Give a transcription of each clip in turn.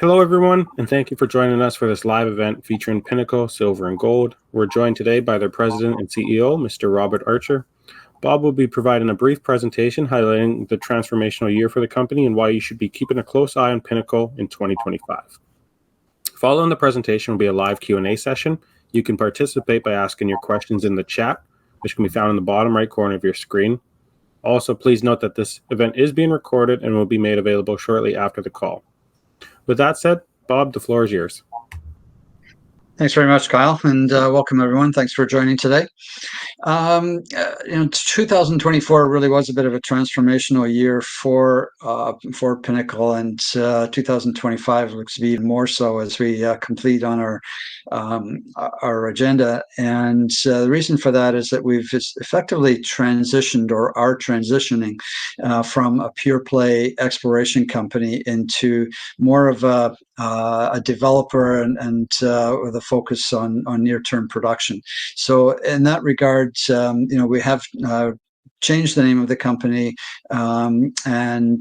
Hello, everyone, and thank you for joining us for this live event featuring Pinnacle, Silver, and Gold. We're joined today by their president and CEO, Mr. Robert Archer. Bob will be providing a brief presentation highlighting the transformational year for the company and why you should be keeping a close eye on Pinnacle in 2025. Following the presentation will be a live Q&A session. You can participate by asking your questions in the chat, which can be found in the bottom right corner of your screen. Also, please note that this event is being recorded and will be made available shortly after the call. With that said, Bob, the floor is yours. Thanks very much, Kyle, and welcome everyone. Thanks for joining today. 2024 really was a bit of a transformational year for Pinnacle, and 2025 looks to be even more so as we complete on our agenda. And the reason for that is that we've effectively transitioned, or are transitioning, from a pure play exploration company into more of a developer and with a focus on near-term production. So in that regard, we have changed the name of the company and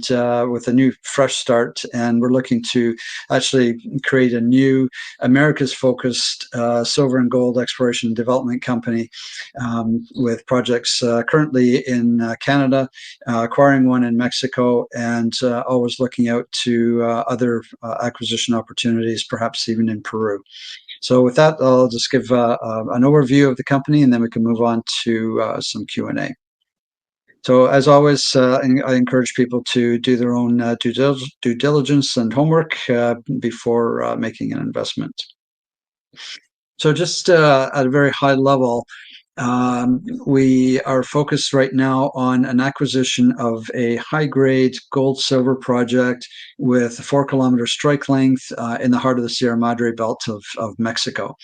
with a new fresh start, and we're looking to actually create a new Americas-focused silver and gold exploration and development company with projects currently in Canada, acquiring one in Mexico, and always looking out to other acquisition opportunities, perhaps even in Peru. So with that, I'll just give an overview of the company, and then we can move on to some Q&A. So as always, I encourage people to do their own due diligence and homework before making an investment. So just at a very high level, we are focused right now on an acquisition of a high-grade gold-silver project with a 4-kilometer strike length in the heart of the Sierra Madre belt of Mexico.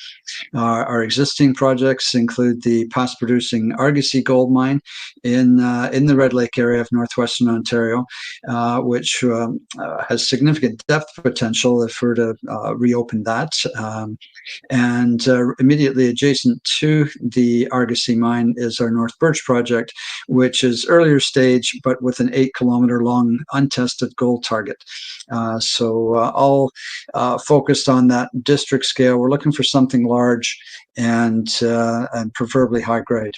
Our existing projects include the past-producing Argosy gold mine in the Red Lake area of northwestern Ontario, which has significant depth potential if we're to reopen that. And immediately adjacent to the Argosy mine is our North Birch project, which is earlier stage, but with an 8-kilometer long untested gold target. So all focused on that district scale. We're looking for something large and preferably high grade.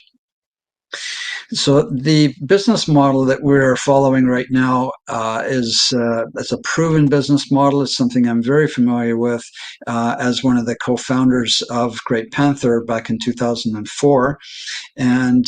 So the business model that we're following right now is a proven business model. It's something I'm very familiar with as one of the co-founders of Great Panther back in 2004. And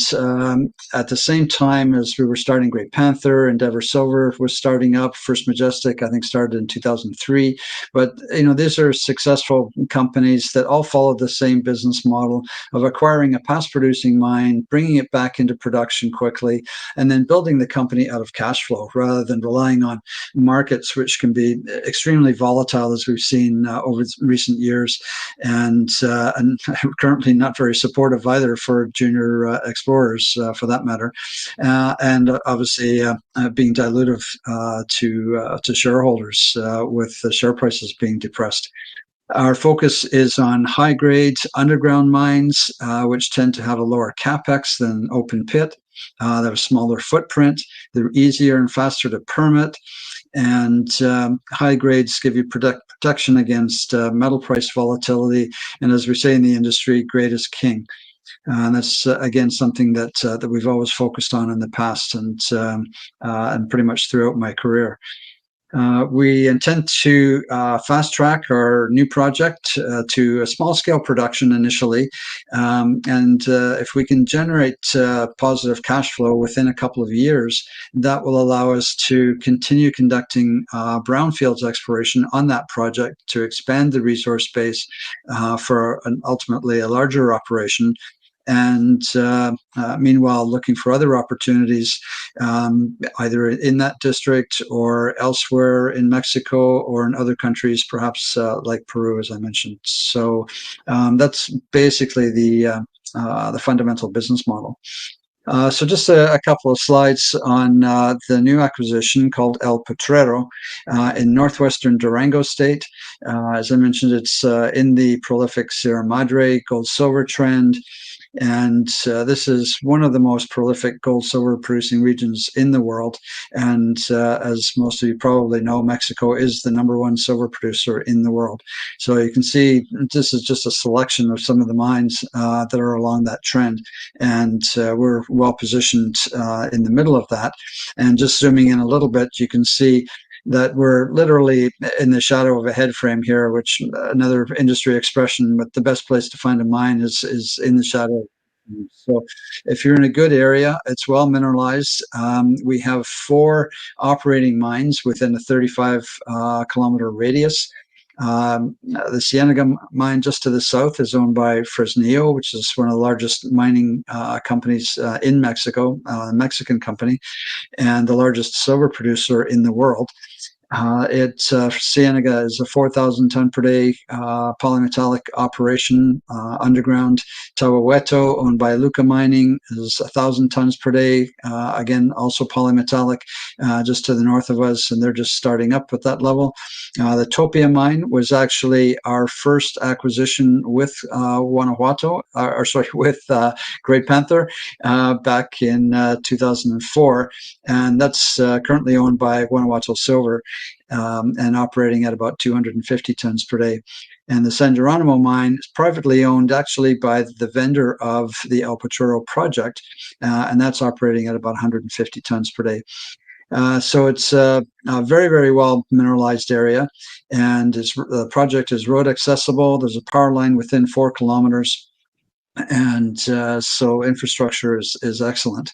at the same time as we were starting Great Panther, Endeavour Silver was starting up. First Majestic, I think, started in 2003. But these are successful companies that all follow the same business model of acquiring a past-producing mine, bringing it back into production quickly, and then building the company out of cash flow rather than relying on markets which can be extremely volatile, as we've seen over recent years, and currently not very supportive either for junior explorers, for that matter, and obviously being dilutive to shareholders with the share prices being depressed. Our focus is on high-grade underground mines, which tend to have a lower capex than open pit. They have a smaller footprint. They're easier and faster to permit. And high grades give you protection against metal price volatility. And as we say in the industry, grade is king. And that's, again, something that we've always focused on in the past and pretty much throughout my career. We intend to fast track our new project to a small scale production initially. And if we can generate positive cash flow within a couple of years, that will allow us to continue conducting brownfields exploration on that project to expand the resource base for ultimately a larger operation. And meanwhile, looking for other opportunities, either in that district or elsewhere in Mexico or in other countries, perhaps like Peru, as I mentioned. So that's basically the fundamental business model. So just a couple of slides on the new acquisition called El Potrero in northwestern Durango state. As I mentioned, it's in the prolific Sierra Madre gold-silver trend. And this is one of the most prolific gold silver producing regions in the world. And as most of you probably know, Mexico is the #1 silver producer in the world. So you can see this is just a selection of some of the mines that are along that trend. And we're well positioned in the middle of that. And just zooming in a little bit, you can see that we're literally in the shadow of a head frame here, which another industry expression, but the best place to find a mine is in the shadow. So if you're in a good area, it's well mineralized. We have 4 operating mines within a 35 kilometer radius. The Cienega mine just to the south is owned by Fresnillo, which is one of the largest mining companies in Mexico, a Mexican company, and the largest silver producer in the world. Cienega is a 4,000 ton per day polymetallic operation underground. Tahuehueto, owned by Luca Mining, is 1,000 tons per day. Again, also polymetallic, just to the north of us, and they're just starting up at that level. The Topia mine was actually our first acquisition with with Great Panther back in 2004, and that's currently owned by Guanajuato Silver. And operating at about 250 tons per day. And the San Geronimo mine is privately owned actually by the vendor of the El Potrero project, and that's operating at about 150 tons per day. So it's a very, very well mineralized area, and the project is road accessible. There's a power line within 4 kilometers. And so infrastructure is excellent.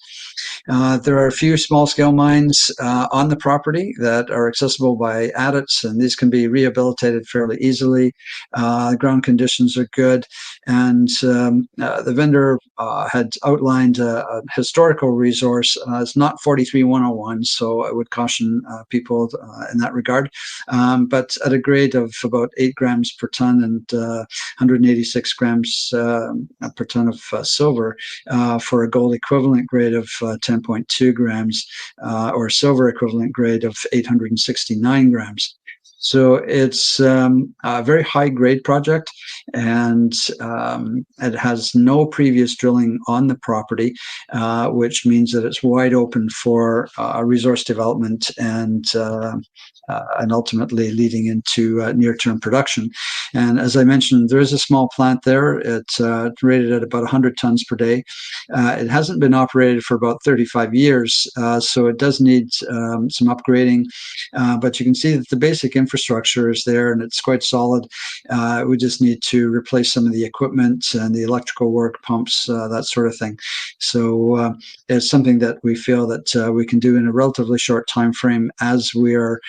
There are a few small-scale mines on the property that are accessible by adits, and these can be rehabilitated fairly easily. The ground conditions are good, and the vendor had outlined a historical resource. It's not 43-101, so I would caution people in that regard, but at a grade of about 8 grams per ton and 186 grams per ton of silver for a gold equivalent grade of 10.2 grams or silver equivalent grade of 869 grams. So it's a very high grade project, and it has no previous drilling on the property, which means that it's wide open for resource development and ultimately leading into near-term production. And as I mentioned, there is a small plant there. It's rated at about 100 tons per day. It hasn't been operated for about 35 years, so it does need some upgrading. But you can see that the basic infrastructure is there, and it's quite solid. We just need to replace some of the equipment and the electrical work, pumps, that sort of thing. So it's something that we feel that we can do in a relatively short time frame as we are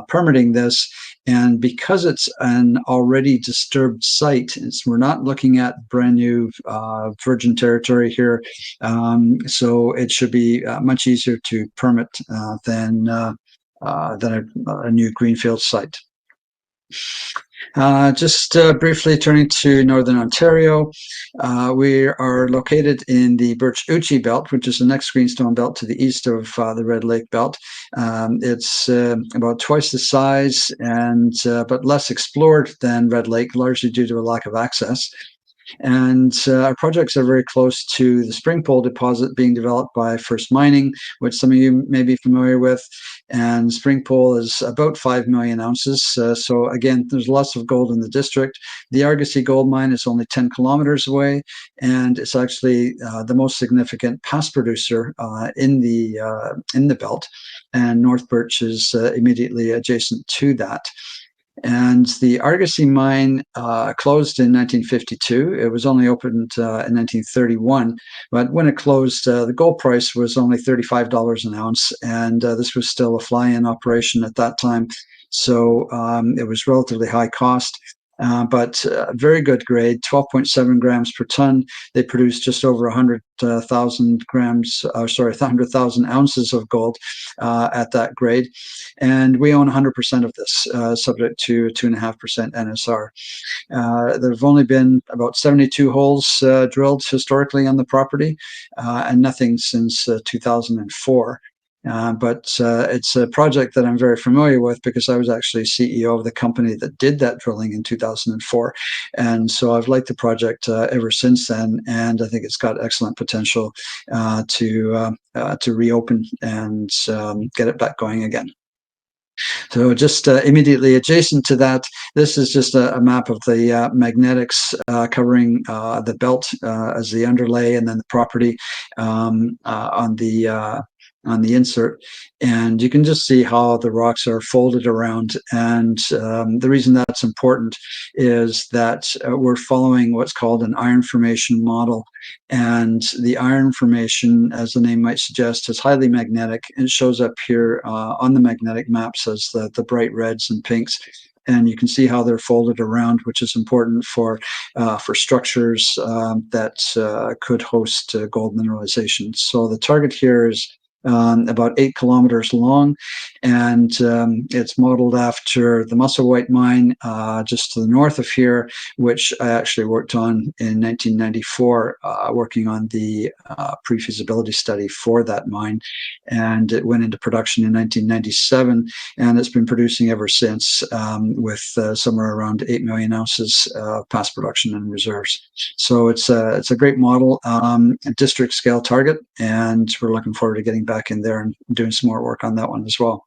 permitting this. And because it's an already disturbed site, we're not looking at brand new virgin territory here. So it should be much easier to permit than a new greenfield site. Just briefly turning to Northern Ontario, we are located in the Birch Uchi Belt, which is the next greenstone belt to the east of the Red Lake Belt. It's about twice the size and but less explored than Red Lake, largely due to a lack of access. And our projects are very close to the Springpole deposit being developed by First Mining, which some of you may be familiar with. And Springpole is about 5 million ounces. So again, there's lots of gold in the district. The Argosy gold mine is only 10 kilometers away, and it's actually the most significant past producer in the belt. And North Birch is immediately adjacent to that. And the Argosy mine closed in 1952. It was only opened in 1931. But when it closed, the gold price was only $35 an ounce. And this was still a fly-in operation at that time. So it was relatively high cost. But very good grade, 12.7 grams per ton. They produced just over 100,000 ounces of gold at that grade. And we own 100% of this, subject to 2.5% NSR. There have only been about 72 holes drilled historically on the property, and nothing since 2004. But it's a project that I'm very familiar with because I was actually CEO of the company that did that drilling in 2004. And so I've liked the project ever since then. And I think it's got excellent potential to reopen and get it back going again. So just immediately adjacent to that, this is just a map of the magnetics covering the belt as the underlay, and then the property on the insert. And you can just see how the rocks are folded around. And the reason that's important is that we're following what's called an iron formation model. And the iron formation, as the name might suggest, is highly magnetic. It shows up here on the magnetic maps as the bright reds and pinks. And you can see how they're folded around, which is important for structures that could host gold mineralization. So the target here is about 8 kilometers long, and it's modeled after the Musselwhite mine just to the north of here, which I actually worked on in 1994, working on the pre-feasibility study for that mine, and it went into production in 1997, and it's been producing ever since with somewhere around 8 million ounces past production and reserves. So it's a great model, a district scale target, and we're looking forward to getting back in there and doing some more work on that one as well.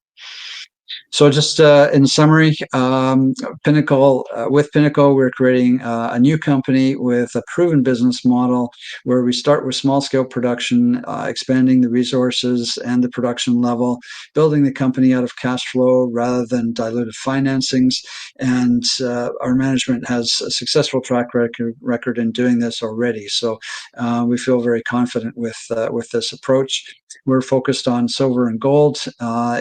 So just in summary, Pinnacle, with Pinnacle, we're creating a new company with a proven business model where we start with small scale production, expanding the resources and the production level, building the company out of cash flow rather than diluted financings. And our management has a successful track record in doing this already. So we feel very confident with this approach. We're focused on silver and gold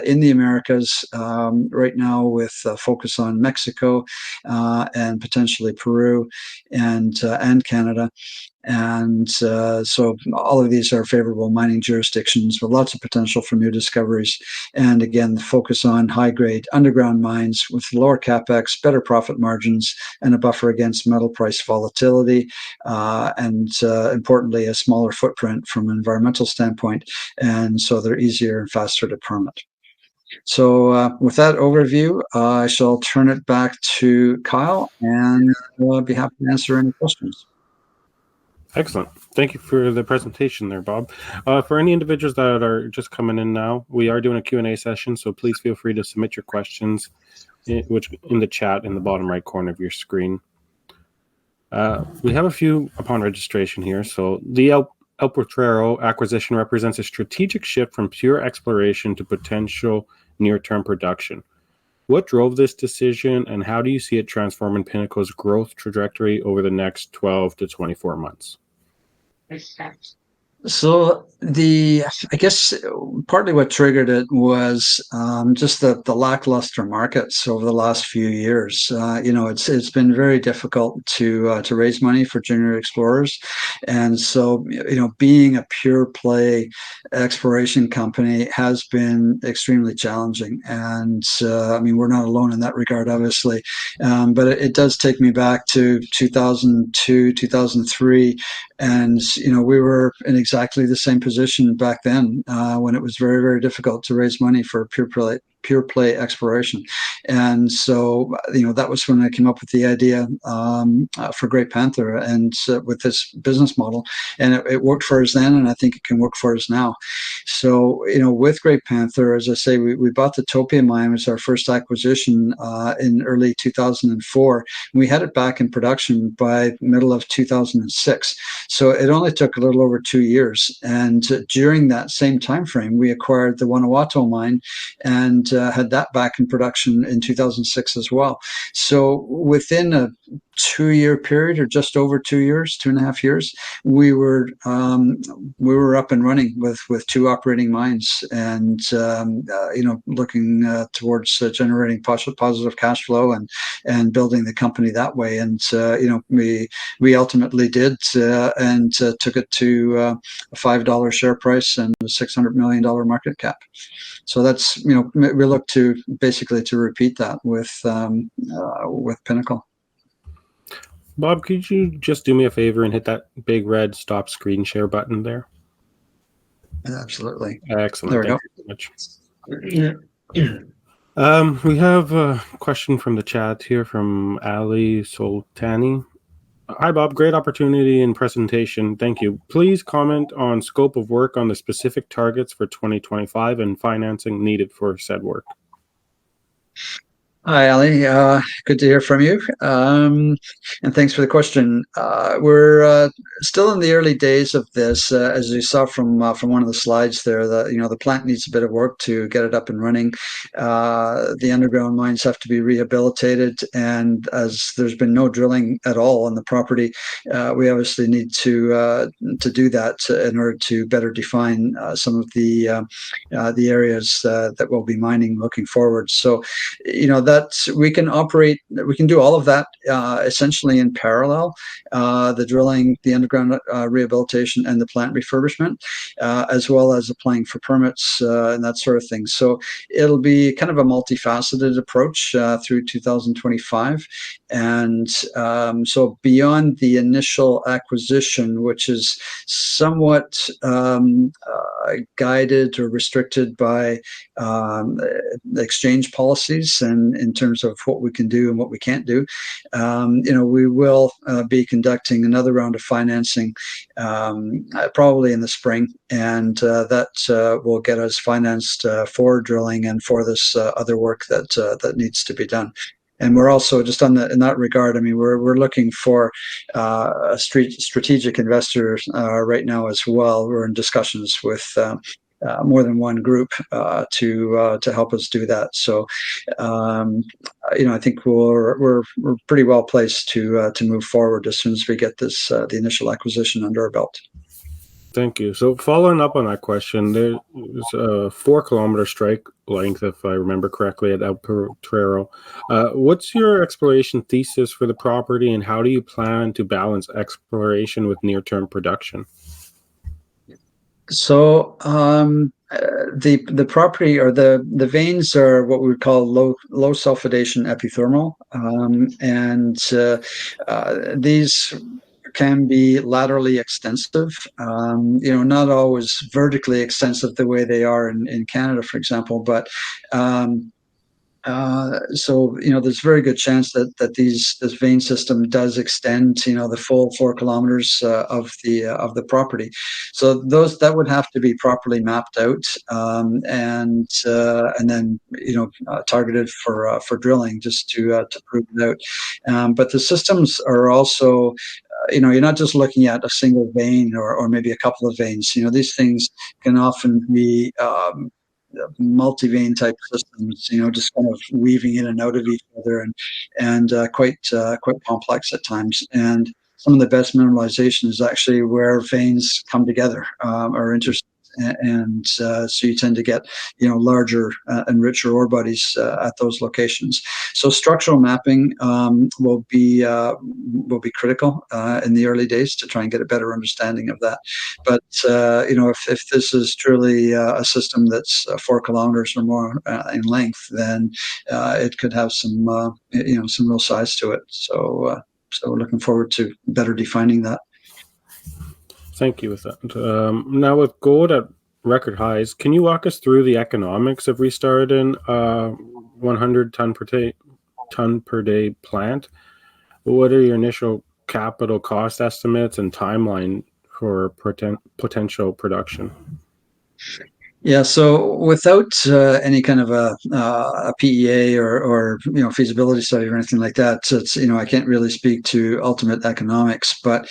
in the Americas right now, with a focus on Mexico and potentially Peru and Canada. And so all of these are favorable mining jurisdictions with lots of potential for new discoveries. And again, the focus on high-grade underground mines with lower capex, better profit margins, and a buffer against metal price volatility. And importantly, a smaller footprint from an environmental standpoint. And so they're easier and faster to permit. So with that overview, I shall turn it back to Kyle, and I'll be happy to answer any questions. Excellent. Thank you for the presentation there, Bob. For any individuals that are just coming in now, we are doing a Q&A session, so please feel free to submit your questions in the chat in the bottom right corner of your screen. We have a few upon registration here. So the El Potrero acquisition represents a strategic shift from pure exploration to potential near-term production. What drove this decision, and how do you see it transforming Pinnacle's growth trajectory over the next 12 to 24 months? So I guess partly what triggered it was just the lackluster markets over the last few years. It's been very difficult to raise money for junior explorers, and so being a pure play exploration company has been extremely challenging. And we're not alone in that regard, obviously, but it does take me back to 2002, 2003. And, we were in exactly the same position back then when it was very, very difficult to raise money for pure play exploration. And so, that was when I came up with the idea for Great Panther and with this business model. And it worked for us then, and I think it can work for us now. So, with Great Panther, as I say, we bought the Topia mine. It was our first acquisition in early 2004. We had it back in production by middle of 2006. So it only took a little over 2 years. And during that same time frame, we acquired the Guanajuato mine and had that back in production in 2006 as well. So within a 2-year period, or just over 2 years, 2.5 years, we were up and running with 2 operating mines, and looking towards generating positive cash flow and building the company that way. And we ultimately did, and took it to a $5 share price and a $600 million market cap. So that's we look to basically to repeat that with Pinnacle. Bob, could you just do me a favor and hit that big red stop screen share button there? Absolutely. Excellent. There we go. much. We have a question from the chat here from Ali Soltani. Hi, Bob. Great opportunity and presentation. Thank you. Please comment on scope of work on the specific targets for 2025 and financing needed for said work. Hi, Ali. Good to hear from you. And thanks for the question. We're still in the early days of this. As you saw from one of the slides there, the plant needs a bit of work to get it up and running. The underground mines have to be rehabilitated, and as there's been no drilling at all on the property, we obviously need to do that in order to better define some of the areas that we'll be mining looking forward. So, that we can do all of that essentially in parallel, the drilling, the underground rehabilitation, and the plant refurbishment, as well as applying for permits and that sort of thing. So it'll be kind of a multifaceted approach through 2025. And so beyond the initial acquisition, which is somewhat guided or restricted by exchange policies and in terms of what we can do and what we can't do. We will be conducting another round of financing probably in the spring, and that will get us financed for drilling and for this other work that needs to be done. And we're also just in that regard. I mean, we're looking for strategic investors right now as well. We're in discussions with more than one group to help us do that. So, I think we're pretty well placed to move forward as soon as we get this the initial acquisition under our belt. Thank you. So following up on that question, there's a 4-kilometer strike length, if I remember correctly, at Potrero. What's your exploration thesis for the property, and how do you plan to balance exploration with near-term production? So the property or the veins are what we would call low sulfidation epithermal, and these can be laterally extensive, not always vertically extensive the way they are in Canada, for example, but so there's a very good chance that this vein system does extend the full 4 kilometers of the property. So that would have to be properly mapped out and then targeted for drilling just to prove it out. But the systems are also you're not just looking at a single vein or maybe a couple of veins. These things can often be multi-vein type systems, just kind of weaving in and out of each other and quite complex at times. And some of the best mineralization is actually where veins come together or intersect. And so you tend to get larger and richer ore bodies at those locations. So structural mapping will be critical in the early days to try and get a better understanding of that. But if this is truly a system that's 4 kilometers or more in length, then it could have some real size to it. So we're looking forward to better defining that. Thank you with that. Now with gold at record highs, can you walk us through the economics of restarting 100 ton per day plant? What are your initial capital cost estimates and timeline for potential production? Yeah, so without any kind of a PEA or feasibility study or anything like that, it's I can't really speak to ultimate economics, but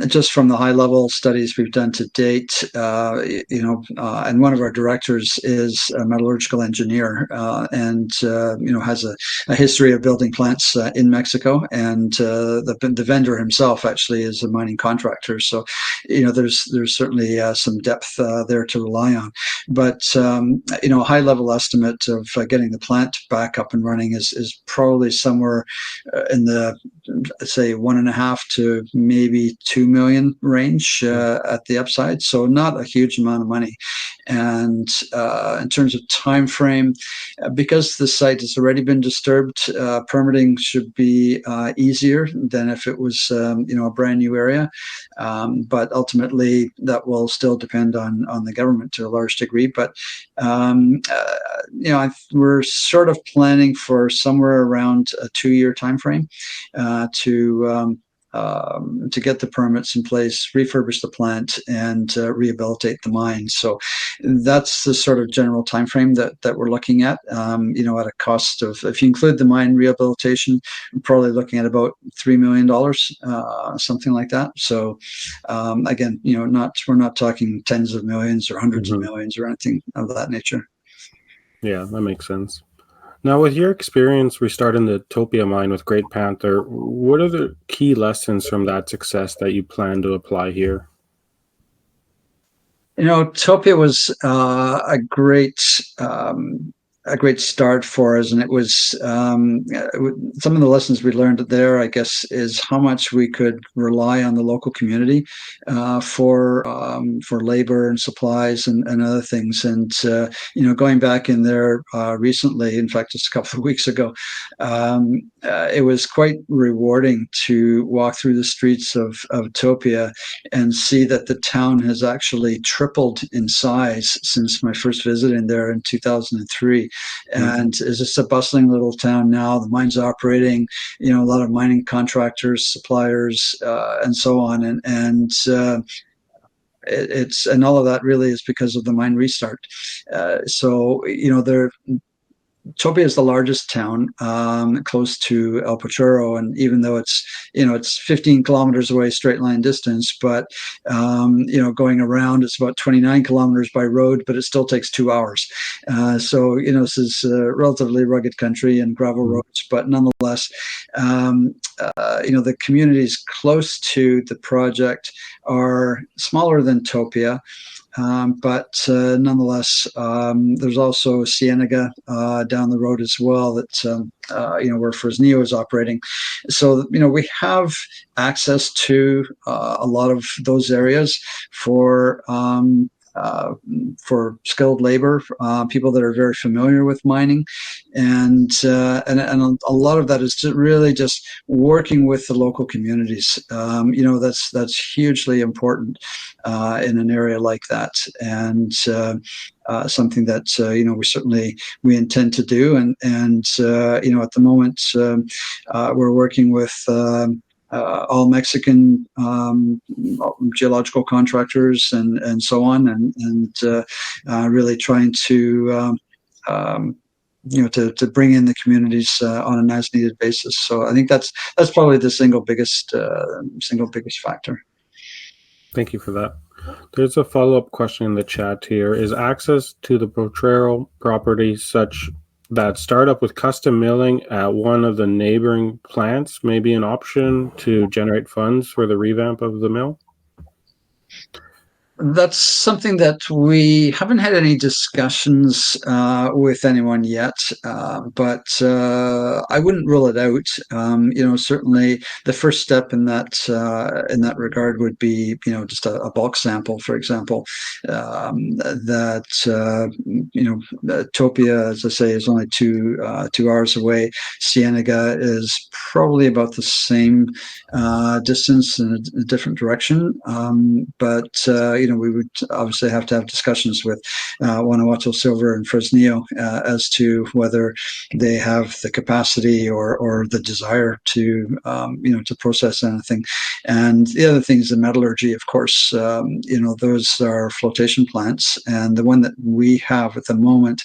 just from the high level studies we've done to date, and one of our directors is a metallurgical engineer and has a history of building plants in Mexico, and the vendor himself actually is a mining contractor, so there's certainly some depth there to rely on. But a high level estimate of getting the plant back up and running is probably somewhere in the say 1.5 to maybe 2 million range at the upside. So not a huge amount of money. And in terms of time frame, because the site has already been disturbed, permitting should be easier than if it was a brand new area. But ultimately, that will still depend on the government to a large degree. But we're sort of planning for somewhere around a 2-year time frame to get the permits in place, refurbish the plant, and rehabilitate the mine. So that's the sort of general time frame that we're looking at. At a cost of, if you include the mine rehabilitation, we're probably looking at about $3 million, something like that. So again, we're not talking tens of millions or hundreds of millions or anything of that nature. Yeah, that makes sense. Now, with your experience restarting the Topia mine with Great Panther, what are the key lessons from that success that you plan to apply here? Topia was a great start for us, and it was some of the lessons we learned there, I guess, is how much we could rely on the local community for labor and supplies and other things. And going back in there recently, in fact, just a couple of weeks ago, it was quite rewarding to walk through the streets of Topia and see that the town has actually tripled in size since my first visit in there in 2003. And it's just a bustling little town now. The mine's operating, a lot of mining contractors, suppliers, and so on. And all of that really is because of the mine restart. Topia is the largest town, close to El Potrero, and even though it's 15 kilometers away, straight line distance, but going around, it's about 29 kilometers by road, but it still takes 2 hours. This is a relatively rugged country and gravel roads, but nonetheless, the communities close to the project are smaller than Topia. But nonetheless, there's also Cienega down the road as well that where Fresnillo is operating. So we have access to a lot of those areas for skilled labor, people that are very familiar with mining, and a lot of that is really just working with the local communities. That's hugely important in an area like that, and something that we intend to do. And at the moment we're working with all Mexican geological contractors and so on, and really trying to to bring in the communities on an as needed basis. So I think that's probably the single biggest factor. Thank you for that. There's a follow-up question in the chat here. Is access to the Potrero property such that startup with custom milling at one of the neighboring plants may be an option to generate funds for the revamp of the mill? That's something that we haven't had any discussions with anyone yet, but I wouldn't rule it out. Certainly the first step in that regard would be, just a bulk sample, for example. Topia, as I say, is only 2 hours away. Cienega is probably about the same distance in a different direction, but we would obviously have to have discussions with Guanajuato Silver and Fresnillo as to whether they have the capacity or the desire to to process anything. And the other thing is the metallurgy, of course. Those are flotation plants, and the one that we have at the moment,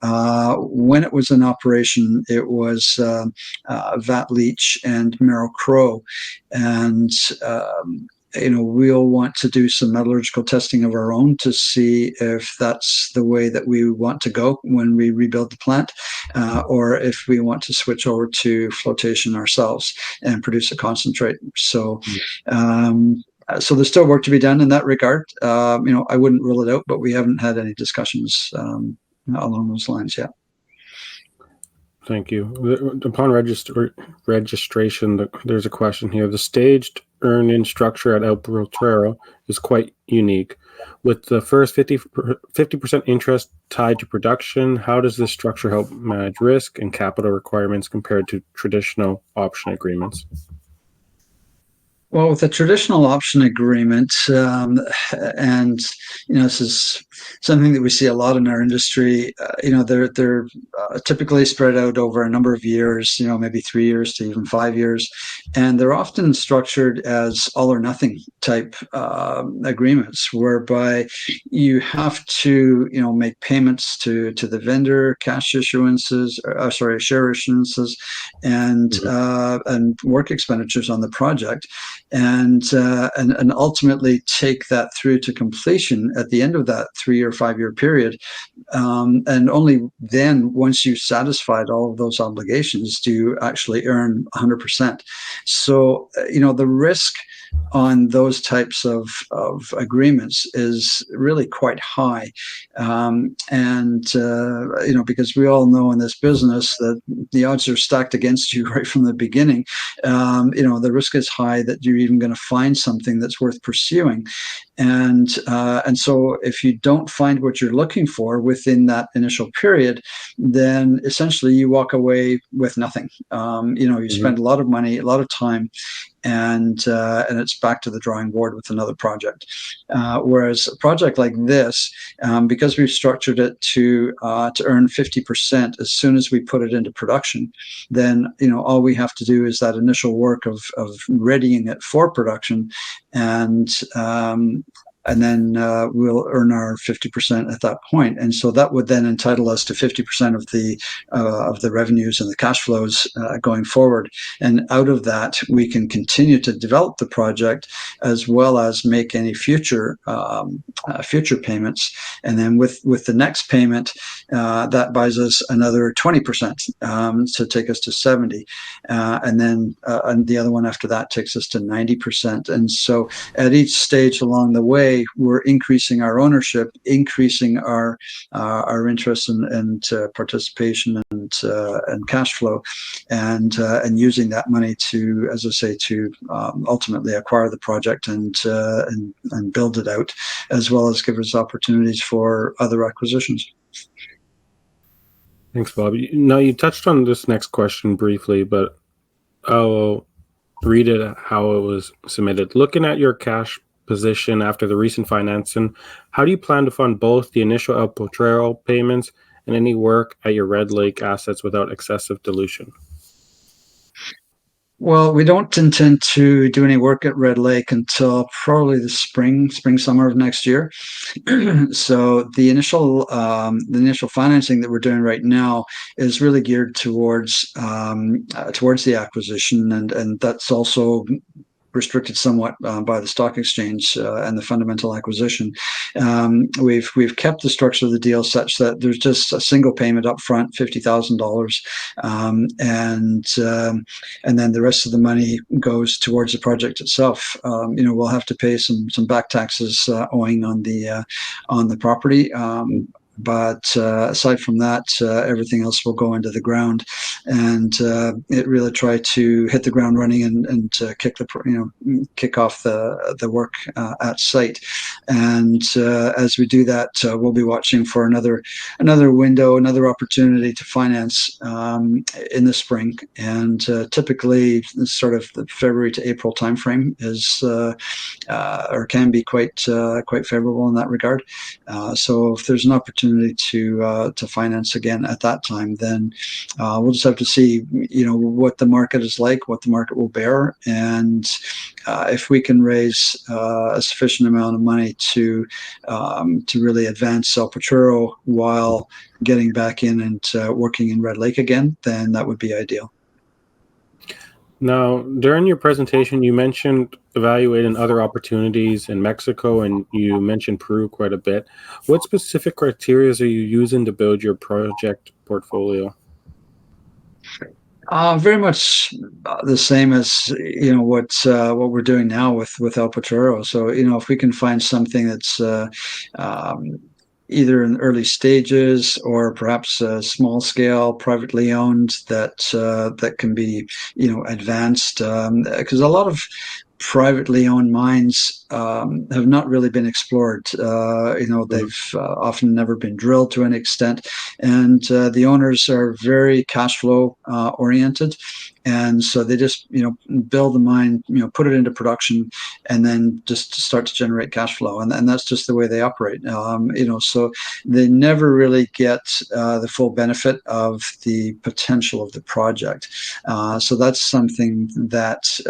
when it was in operation, it was vat leach and Merrill-Crowe, and we'll want to do some metallurgical testing of our own to see if that's the way that we want to go when we rebuild the plant, or if we want to switch over to flotation ourselves and produce a concentrate. So there's still work to be done in that regard. I wouldn't rule it out, but we haven't had any discussions along those lines yet. Thank you. Upon registration, there's a question here. The staged earn-in structure at El Potrero is quite unique. With the first 50% interest tied to production, how does this structure help manage risk and capital requirements compared to traditional option agreements? Well, with a traditional option agreement, and this is something that we see a lot in our industry. They're typically spread out over a number of years. Maybe 3 years to even 5 years, and they're often structured as all or nothing type agreements, whereby you have to make payments to the vendor, cash issuances, share issuances, and Mhm. and work expenditures on the project. And ultimately take that through to completion at the end of that 3 or 5 year period. And only then, once you've satisfied all of those obligations, do you actually earn 100%. So, the risk on those types of agreements is really quite high. Because we all know in this business that the odds are stacked against you right from the beginning. The risk is high that you're even going to find something that's worth pursuing. And so if you don't find what you're looking for within that initial period, then essentially you walk away with nothing. You Mhm. spend a lot of money, a lot of time, and it's back to the drawing board with another project. Whereas a project like this, because we've structured it to earn 50% as soon as we put it into production, then all we have to do is that initial work of readying it for production, and then we'll earn our 50% at that point. And so that would then entitle us to 50% of the revenues and the cash flows going forward. And out of that, we can continue to develop the project as well as make any future payments. And then with the next payment, that buys us another 20% to take us to 70, and then and the other one after that takes us to 90%. And so at each stage along the way, we're increasing our ownership, increasing our interest and participation and cash flow, and using that money to, as I say, to ultimately acquire the project and build it out, as well as give us opportunities for other acquisitions. Thanks, Bob. Now, you touched on this next question briefly, but I'll read it how it was submitted. Looking at your cash position after the recent financing, how do you plan to fund both the initial El Potrero payments and any work at your Red Lake assets without excessive dilution? Well, we don't intend to do any work at Red Lake until probably the summer of next year. So the initial financing that we're doing right now is really geared towards the acquisition, and that's also restricted somewhat by the stock exchange and the fundamental acquisition. We've kept the structure of the deal such that there's just a single payment up front, $50,000, and then the rest of the money goes towards the project itself. We'll have to pay some back taxes owing on the property. But aside from that, everything else will go into the ground, and it really try to hit the ground running and kick off the work at site. And as we do that, we'll be watching for another window, another opportunity to finance in the spring. And typically, sort of the February to April timeframe is or can be quite favorable in that regard. So if there's an opportunity to finance again at that time, then we'll just have to see, what the market is like, what the market will bear, and if we can raise a sufficient amount of money to really advance El Potrero while getting back in and working in Red Lake again, then that would be ideal. Now, during your presentation, you mentioned evaluating other opportunities in Mexico, and you mentioned Peru quite a bit. What specific criteria are you using to build your project portfolio? Very much the same as what we're doing now with El Potrero. So if we can find something that's either in early stages or perhaps small scale, privately owned, that can be advanced, because a lot of privately owned mines have not really been explored. They've often never been drilled to an extent, and the owners are very cash flow oriented. And so they just, build the mine, put it into production, and then just start to generate cash flow. And that's just the way they operate. So they never really get the full benefit of the potential of the project. So that's something that,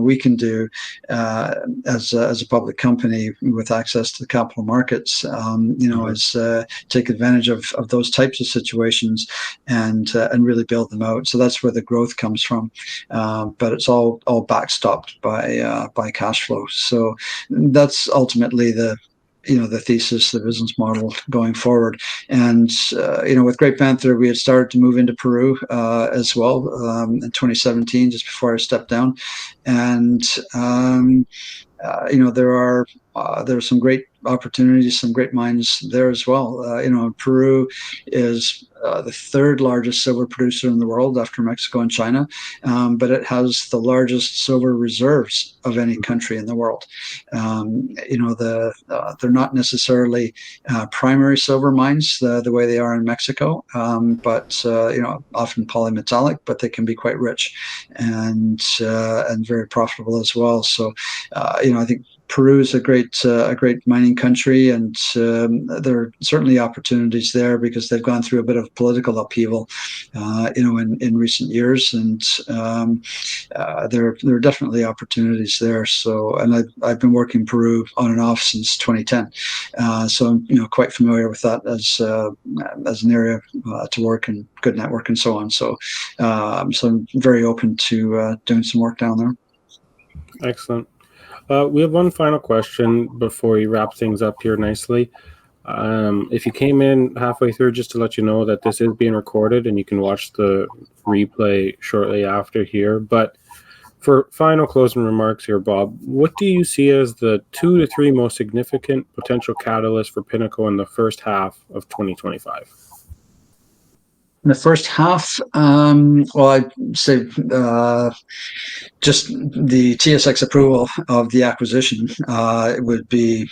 we can do as a public company with access to the capital markets, is take advantage of those types of situations and really build them out. So that's where the growth comes from. But it's all backstopped by cash flow. So that's ultimately the thesis, the business model going forward. And, with Great Panther, we had started to move into Peru as well in 2017, just before I stepped down. And, there are some great opportunities, some great mines there as well. Peru is the third largest silver producer in the world after Mexico and China, but it has the largest silver reserves of any country in the world. They're not necessarily primary silver mines the way they are in Mexico, but often polymetallic, but they can be quite rich and very profitable as well. So, I think Peru is a great mining country, and there are certainly opportunities there because they've gone through a bit of political upheaval, in recent years, and there are definitely opportunities there. So, and I've been working in Peru on and off since 2010, so I'm quite familiar with that as an area to work, and good network and so on. So, so I'm very open to doing some work down there. Excellent. We have one final question before we wrap things up here nicely. If you came in halfway through, just to let you know that this is being recorded and you can watch the replay shortly after here. But for final closing remarks here, Bob, what do you see as the 2 to 3 most significant potential catalysts for Pinnacle in the first half of 2025? In the first half, well, I'd say just the TSX approval of the acquisition would be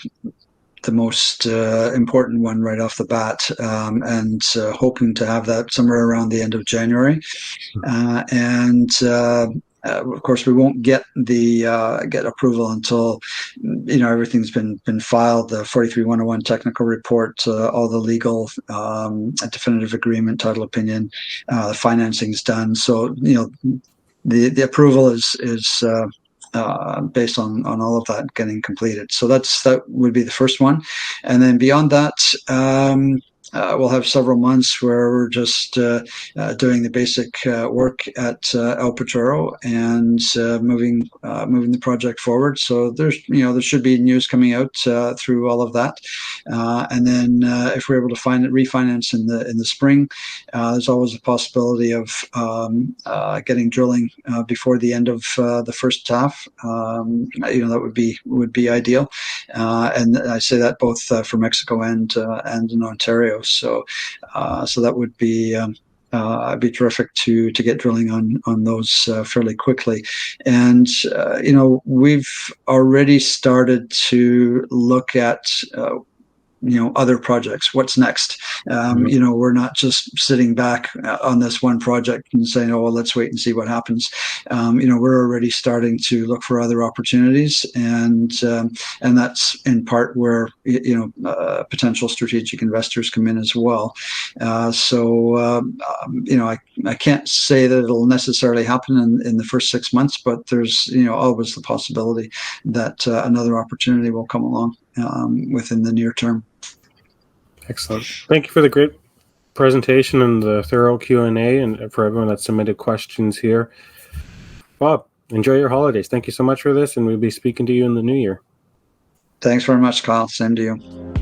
the most important one right off the bat, and hoping to have that somewhere around the end of January. Of course, we won't get get approval until everything's been filed. The 43-101 technical report, all the legal definitive agreement, title opinion, the financing's done. So the approval is based on all of that getting completed. So that would be the first one, and then beyond that, we'll have several months where we're just doing the basic work at El Potrero and moving the project forward. So there should be news coming out through all of that, and then if we're able to refinance in the spring, there's always a possibility of getting drilling before the end of the first half. That would be ideal, and I say that both for Mexico and in Ontario. So that would be terrific to get drilling on those fairly quickly. And we've already started to look at other projects. What's next? We're not just sitting back on this one project and saying, "Oh, well, let's wait and see what happens." We're already starting to look for other opportunities, and that's in part where potential strategic investors come in as well. So I can't say that it'll necessarily happen in the first 6 months, but there's always the possibility that another opportunity will come along within the near term. Excellent. Thank you for the great presentation and the thorough Q&A, and for everyone that submitted questions here. Bob, enjoy your holidays. Thank you so much for this, and we'll be speaking to you in the new year. Thanks very much, Kyle. Same to you.